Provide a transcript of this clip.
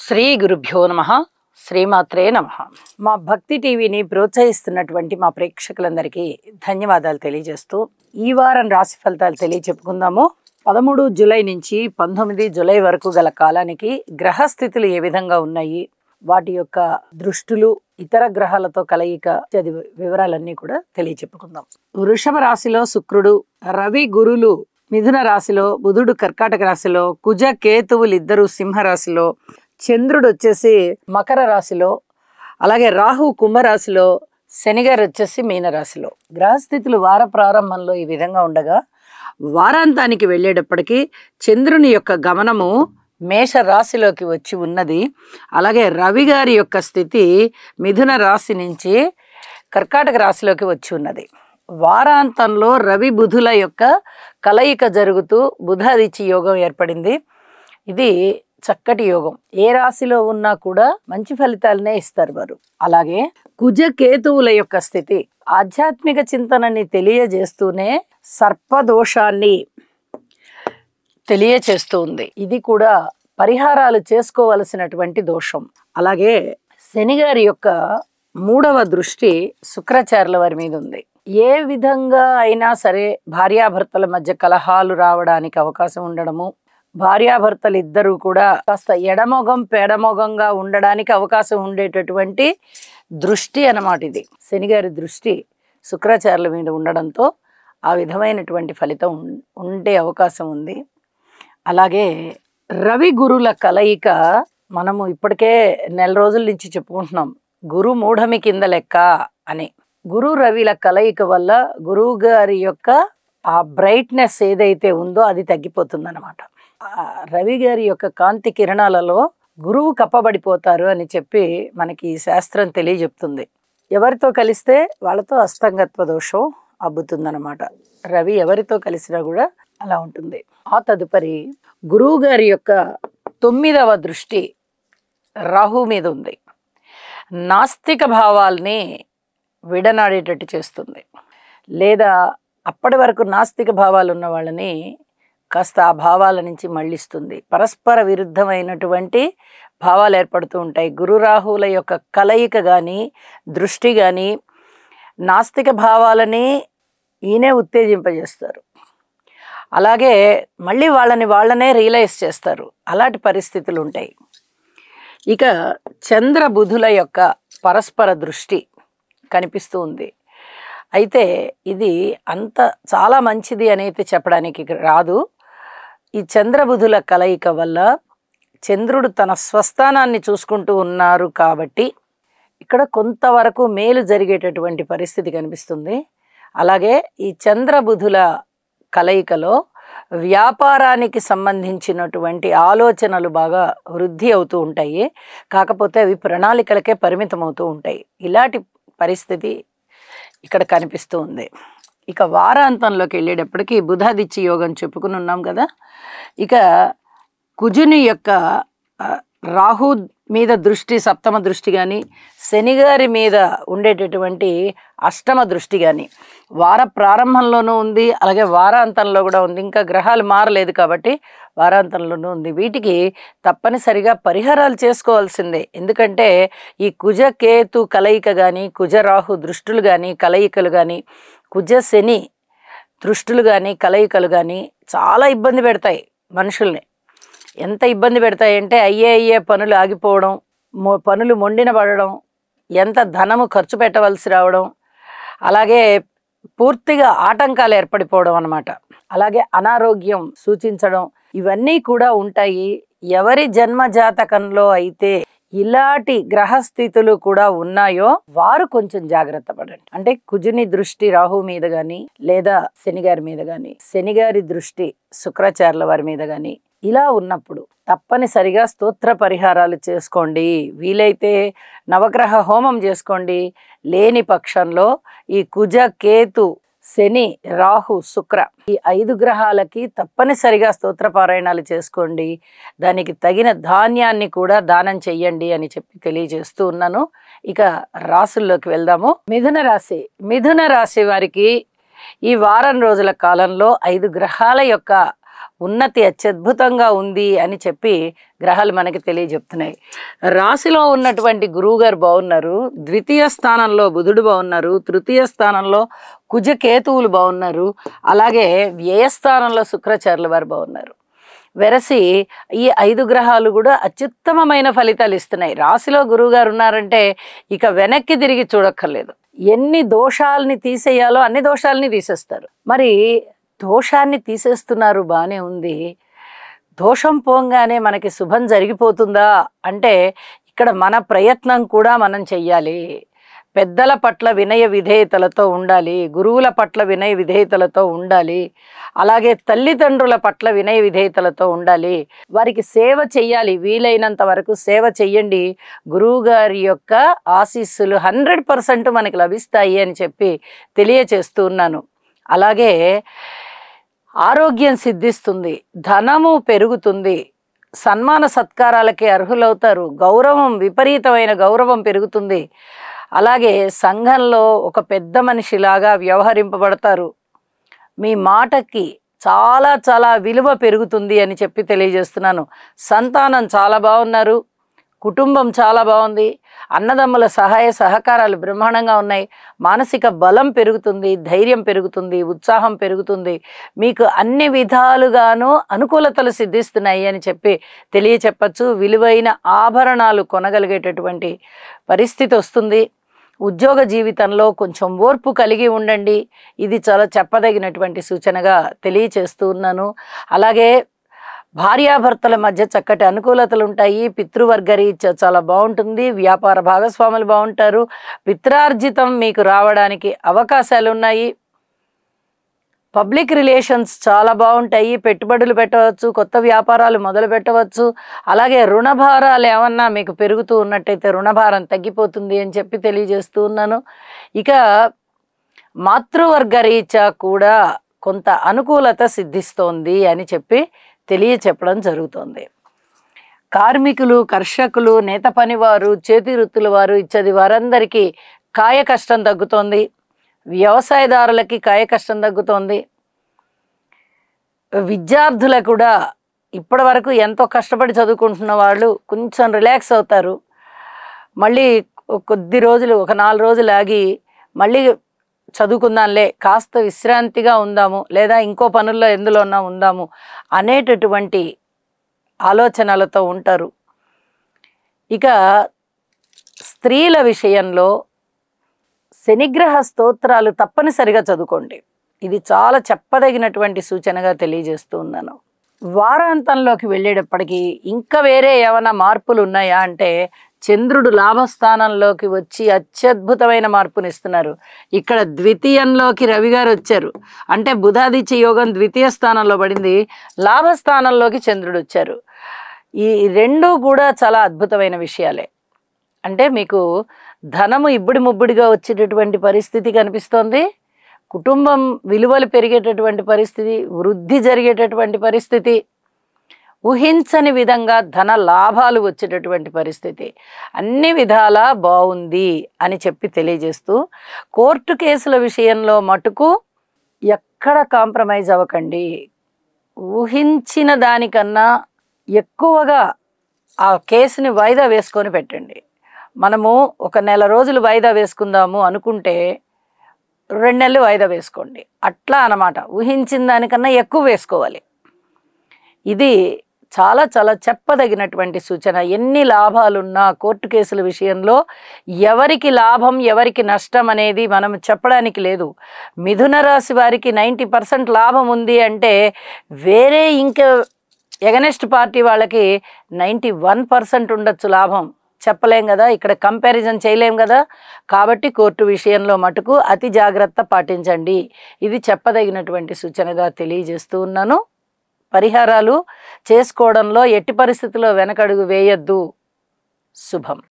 శ్రీ గురుభ్యో నమః. శ్రీమాత్రే నమః. మా భక్తి టీవీని ప్రోత్సహిస్తున్నటువంటి మా ప్రేక్షకులందరికీ ధన్యవాదాలు తెలియజేస్తూ ఈ వారం రాశి ఫలితాలు తెలియచెప్పుకుందాము. 13 జూలై నుంచి 19 జూలై వరకు గల కాలానికి గ్రహస్థితులు ఏ విధంగా ఉన్నాయి, వాటి యొక్క దృష్టులు, ఇతర గ్రహాలతో కలయిక వివరాలన్నీ కూడా తెలియచెప్పుకుందాం. వృషభ రాశిలో శుక్రుడు, రవి గురులు మిథున రాశిలో, బుధుడు కర్కాటక రాశిలో, కుజ కేతువులు ఇద్దరు సింహరాశిలో, చంద్రుడు వచ్చేసి మకర రాశిలో, అలాగే రాహు కుంభరాశిలో, శనిగారు వచ్చేసి మీనరాశిలో. గ్రహస్థితులు వార ప్రారంభంలో ఈ విధంగా ఉండగా వారాంతానికి వెళ్ళేటప్పటికీ చంద్రుని యొక్క గమనము మేష రాశిలోకి వచ్చి ఉన్నది. అలాగే రవి గారి యొక్క స్థితి మిథున రాశి నుంచి కర్కాటక రాశిలోకి వచ్చి ఉన్నది. వారాంతంలో రవి బుధుల యొక్క కలయిక జరుగుతూ బుధాదిత్య యోగం ఏర్పడింది. ఇది చక్కటి యోగం. ఏ రాశిలో ఉన్నా కూడా మంచి ఫలితాలనే ఇస్తారు వారు. అలాగే కుజ కేతువుల యొక్క స్థితి ఆధ్యాత్మిక చింతనని తెలియజేస్తూనే సర్పదోషాన్ని తెలియచేస్తూ ఉంది. ఇది కూడా పరిహారాలు చేసుకోవలసినటువంటి దోషం. అలాగే శనిగారి యొక్క 3వ దృష్టి శుక్రాచార్యుల వారి మీద ఉంది. ఏ విధంగా అయినా సరే భార్యాభర్తల మధ్య కలహాలు రావడానికి అవకాశం ఉండడము, భార్యాభర్తలు ఇద్దరు కూడా కాస్త ఎడమొగం పెడమొగంగా ఉండడానికి అవకాశం ఉండేటటువంటి దృష్టి అన్నమాట ఇది. శనిగారి దృష్టి శుక్రాచార్యుల మీద ఉండడంతో ఆ విధమైనటువంటి ఫలితం ఉండే అవకాశం ఉంది. అలాగే రవి గురుల కలయిక మనము ఇప్పటికే నెల రోజుల నుంచి చెప్పుకుంటున్నాం. గురు మూఢమి కింద లెక్క అని. గురు రవిల కలయిక వల్ల గురువు గారి యొక్క ఆ బ్రైట్నెస్ ఏదైతే ఉందో అది తగ్గిపోతుంది అన్నమాట. రవి గారి యొక్క కాంతి కిరణాలలో గురువు కప్పబడిపోతారు అని చెప్పి మనకి ఈ శాస్త్రం తెలియజెప్తుంది. ఎవరితో కలిస్తే వాళ్ళతో అస్తంగత్వ దోషం అబ్బుతుందన్నమాట. రవి ఎవరితో కలిసినా కూడా అలా ఉంటుంది. ఆ తదుపరి గురువు గారి యొక్క 9వ దృష్టి రాహు మీద ఉంది. నాస్తిక భావాల్ని విడనాడేటట్టు చేస్తుంది, లేదా అప్పటి వరకు నాస్తిక భావాలు ఉన్న వాళ్ళని కాస్త ఆ భావాల నుంచి మళ్ళిస్తుంది. పరస్పర విరుద్ధమైనటువంటి భావాలు ఏర్పడుతూ ఉంటాయి. గురు రాహువుల యొక్క కలయిక కానీ దృష్టి కానీ నాస్తిక భావాలని ఈయనే ఉత్తేజింపజేస్తారు. అలాగే మళ్ళీ వాళ్ళనే రియలైజ్ చేస్తారు. అలాంటి పరిస్థితులు ఉంటాయి. ఇక చంద్ర బుధుల యొక్క పరస్పర దృష్టి కనిపిస్తూ ఉంది. అయితే ఇది చాలా మంచిది అనేది చెప్పడానికి రాదు. ఈ చంద్రబుధుల కలయిక వల్ల చంద్రుడు తన స్వస్థానాన్ని చూసుకుంటూ ఉన్నారు కాబట్టి ఇక్కడ కొంతవరకు మేలు జరిగేటటువంటి పరిస్థితి కనిపిస్తుంది. అలాగే ఈ చంద్రబుధుల కలయికలో వ్యాపారానికి సంబంధించినటువంటి ఆలోచనలు బాగా వృద్ధి అవుతూ ఉంటాయి. కాకపోతే అవి ప్రణాళికలకే పరిమితం అవుతూ ఉంటాయి. ఇలాంటి పరిస్థితి ఇక్కడ కనిపిస్తూ ఉంది. ఇక వారాంతంలోకి వెళ్ళేటప్పటికి బుధాదిత్య యోగం చెప్పుకుని ఉన్నాం కదా. ఇక కుజుని యొక్క రాహు మీద దృష్టి 7వ దృష్టి కానీ, శనిగారి మీద ఉండేటటువంటి 8వ దృష్టి కానీ వార ప్రారంభంలోనూ ఉంది, అలాగే వారాంతంలో కూడా ఉంది. ఇంకా గ్రహాలు మారలేదు కాబట్టి వారాంతంలోనూ ఉంది. వీటికి తప్పనిసరిగా పరిహారాలు చేసుకోవాల్సిందే. ఎందుకంటే ఈ కుజ కేతు కలయిక కానీ, కుజ రాహు దృష్టులు కానీ కలయికలు కానీ, కుజ శని దృష్టులు కానీ కలయికలు కానీ చాలా ఇబ్బంది పెడతాయి మనుషుల్ని. ఎంత ఇబ్బంది పెడతాయంటే అయ్యే పనులు ఆగిపోవడం, పనులు మొండిన పడడం, ఎంత ధనము ఖర్చు పెట్టవలసి రావడం, అలాగే పూర్తిగా ఆటంకాలు ఏర్పడిపోవడం అన్నమాట. అలాగే అనారోగ్యం సూచించడం, ఇవన్నీ కూడా ఉంటాయి. ఎవరి జన్మ జాతకంలో అయితే ఇలాంటి గ్రహస్థితులు కూడా ఉన్నాయో వారు కొంచెం జాగ్రత్త పడండి. అంటే కుజుని దృష్టి రాహు మీద కానీ, లేదా శనిగారి మీద కానీ, శనిగారి దృష్టి శుక్రాచార్యుల వారి మీద కానీ ఇలా ఉన్నప్పుడు తప్పనిసరిగా స్తోత్ర పరిహారాలు చేసుకోండి. వీలైతే నవగ్రహ హోమం చేసుకోండి. లేని పక్షంలో ఈ కుజ కేతు శని రాహు శుక్ర ఈ 5 గ్రహాలకి తప్పనిసరిగా స్తోత్ర పారాయణాలు చేసుకోండి. దానికి తగిన ధాన్యాన్ని కూడా దానం చెయ్యండి అని చెప్పి తెలియజేస్తూ ఉన్నాను. ఇక రాశుల్లోకి వెళ్దాము. మిథున రాశి వారికి ఈ వారం రోజుల కాలంలో 5 గ్రహాల యొక్క ఉన్నతి అత్యద్భుతంగా ఉంది అని చెప్పి గ్రహాలు మనకి తెలియజెప్తున్నాయి. రాశిలో ఉన్నటువంటి గురువుగారు బాగున్నారు, ద్వితీయ స్థానంలో బుధుడు బాగున్నారు, తృతీయ స్థానంలో కుజకేతువులు బాగున్నారు, అలాగే వ్యయస్థానంలో శుక్రాచార్యుల వారు బాగున్నారు. వెరసి ఈ 5 గ్రహాలు కూడా అత్యుత్తమమైన ఫలితాలు ఇస్తున్నాయి. రాశిలో గురువుగారు ఉన్నారంటే ఇక వెనక్కి తిరిగి చూడక్కర్లేదు. ఎన్ని దోషాలని తీసేయాలో అన్ని దోషాలని తీసేస్తారు. మరి దోషాన్ని తీసేస్తున్నారు, బాగానే ఉంది. దోషం పోగానే మనకి శుభం జరిగిపోతుందా అంటే ఇక్కడ మన ప్రయత్నం కూడా మనం చెయ్యాలి. పెద్దల పట్ల వినయ విధేయతలతో ఉండాలి, గురువుల పట్ల వినయ విధేయతలతో ఉండాలి, అలాగే తల్లిదండ్రుల పట్ల వినయ విధేయతలతో ఉండాలి. వారికి సేవ చెయ్యాలి, వీలైనంత వరకు సేవ చెయ్యండి. గురువు గారి యొక్క ఆశీస్సులు 100% మనకి లభిస్తాయి అని చెప్పి తెలియచేస్తూ ఉన్నాను. అలాగే ఆరోగ్యం సిద్ధిస్తుంది, ధనము పెరుగుతుంది, సన్మాన సత్కారాలకి అర్హులవుతారు, గౌరవం విపరీతమైన గౌరవం పెరుగుతుంది. అలాగే సంఘంలో ఒక పెద్ద మనిషిలాగా వ్యవహరింపబడతారు. మీ మాటకి చాలా చాలా విలువ పెరుగుతుంది అని చెప్పి తెలియజేస్తున్నాను. సంతానం చాలా బాగున్నారు, కుటుంబం చాలా బాగుంది, అన్నదమ్ముల సహాయ సహకారాలు బ్రహ్మాండంగా ఉన్నాయి, మానసిక బలం పెరుగుతుంది, ధైర్యం పెరుగుతుంది, ఉత్సాహం పెరుగుతుంది, మీకు అన్ని విధాలుగాను అనుకూలతలు సిద్ధిస్తున్నాయి అని చెప్పి తెలియచెప్పచ్చు. విలువైన ఆభరణాలు కొనగలిగేటటువంటి పరిస్థితి వస్తుంది. ఉద్యోగ జీవితంలో కొంచెం ఓర్పు కలిగి ఉండండి, ఇది చాలా చెప్పదగినటువంటి సూచనగా తెలియచేస్తూ ఉన్నాను. అలాగే భార్యాభర్తల మధ్య చక్కటి అనుకూలతలు ఉంటాయి, పితృవర్గ రీత్యా చాలా బాగుంటుంది, వ్యాపార భాగస్వాములు బాగుంటారు, పిత్రార్జితం మీకు రావడానికి అవకాశాలు ఉన్నాయి, పబ్లిక్ రిలేషన్స్ చాలా బాగుంటాయి, పెట్టుబడులు పెట్టవచ్చు, కొత్త వ్యాపారాలు మొదలు పెట్టవచ్చు. అలాగే రుణభారాలు ఏమన్నా మీకు పెరుగుతూ ఉన్నట్టయితే రుణభారం తగ్గిపోతుంది అని చెప్పి తెలియజేస్తూ ఉన్నాను. ఇక మాతృవర్గ రీత్యా కూడా కొంత అనుకూలత సిద్ధిస్తోంది అని చెప్పి తెలియచెప్పడం జరుగుతుంది. కార్మికులు, కర్షకులు, నేత పనివారు, చేతి వృత్తుల వారు ఇచ్చది వారందరికీ కాయ కష్టం తగ్గుతోంది, వ్యవసాయదారులకి కాయ కష్టం తగ్గుతోంది. విద్యార్థులకు కూడా ఇప్పటి వరకు ఎంతో కష్టపడి చదువుకుంటున్న వాళ్ళు కొంచెం రిలాక్స్ అవుతారు. మళ్ళీ కొద్ది రోజులు, ఒక 4 రోజులు ఆగి మళ్ళీ చదువుకుందాంలే, కాస్త విశ్రాంతిగా ఉందాము, లేదా ఇంకో పనుల్లో ఎందులో ఉన్నా ఉందాము అనేటటువంటి ఆలోచనలతో ఉంటారు. ఇక స్త్రీల విషయంలో శనిగ్రహ స్తోత్రాలు తప్పనిసరిగా చదువుకోండి. ఇది చాలా చెప్పదగినటువంటి సూచనగా తెలియజేస్తూ ఉన్నాను. వారాంతంలోకి వెళ్ళేటప్పటికీ ఇంకా వేరే ఏమైనా మార్పులు ఉన్నాయా అంటే చంద్రుడు లాభస్థానంలోకి వచ్చి అత్యద్భుతమైన మార్పునిస్తున్నారు. ఇక్కడ ద్వితీయంలోకి రవి గారు వచ్చారు, అంటే బుధాదిత్య యోగం ద్వితీయ స్థానంలో పడింది, లాభస్థానంలోకి చంద్రుడు వచ్చారు. ఈ రెండూ కూడా చాలా అద్భుతమైన విషయాలే. అంటే మీకు ధనము ఇబ్బడి ముబ్బడిగా వచ్చేటటువంటి పరిస్థితి కనిపిస్తోంది, కుటుంబం విలువలు పెరిగేటటువంటి పరిస్థితి, వృద్ధి జరిగేటటువంటి పరిస్థితి, ఊహించని విధంగా ధన లాభాలు వచ్చేటటువంటి పరిస్థితి, అన్ని విధాలా బాగుంది అని చెప్పి తెలియజేస్తూ, కోర్టు కేసుల విషయంలో మటుకు ఎక్కడ కాంప్రమైజ్ అవ్వకండి. ఊహించిన దానికన్నా ఎక్కువగా ఆ కేసుని వాయిదా వేసుకొని పెట్టండి. మనము ఒక నెల రోజులు వాయిదా వేసుకుందాము అనుకుంటే 2 నెలలు వాయిదా వేసుకోండి, అట్లా అన్నమాట. ఊహించిన దానికన్నా ఎక్కువ వేసుకోవాలి. ఇది చాలా చాలా చెప్పదగినటువంటి సూచన. ఎన్ని లాభాలున్నా కోర్టు కేసుల విషయంలో ఎవరికి లాభం ఎవరికి నష్టం అనేది మనం చెప్పడానికి లేదు. మిథున రాశి వారికి 90% లాభం ఉంది అంటే వేరే ఇంకా ఎగనెస్ట్ పార్టీ వాళ్ళకి 91% ఉండొచ్చు లాభం, చెప్పలేం కదా, ఇక్కడ కంపారిజన్ చేయలేం కదా. కాబట్టి కోర్టు విషయంలో మటుకు అతి జాగ్రత్త పాటించండి. ఇది చెప్పదగినటువంటి సూచనగా తెలియజేస్తూ ఉన్నాను. పరిహారాలు చేసుకోవడంలో ఎట్టి పరిస్థితుల్లో వెనకడుగు వేయొద్దు. శుభం.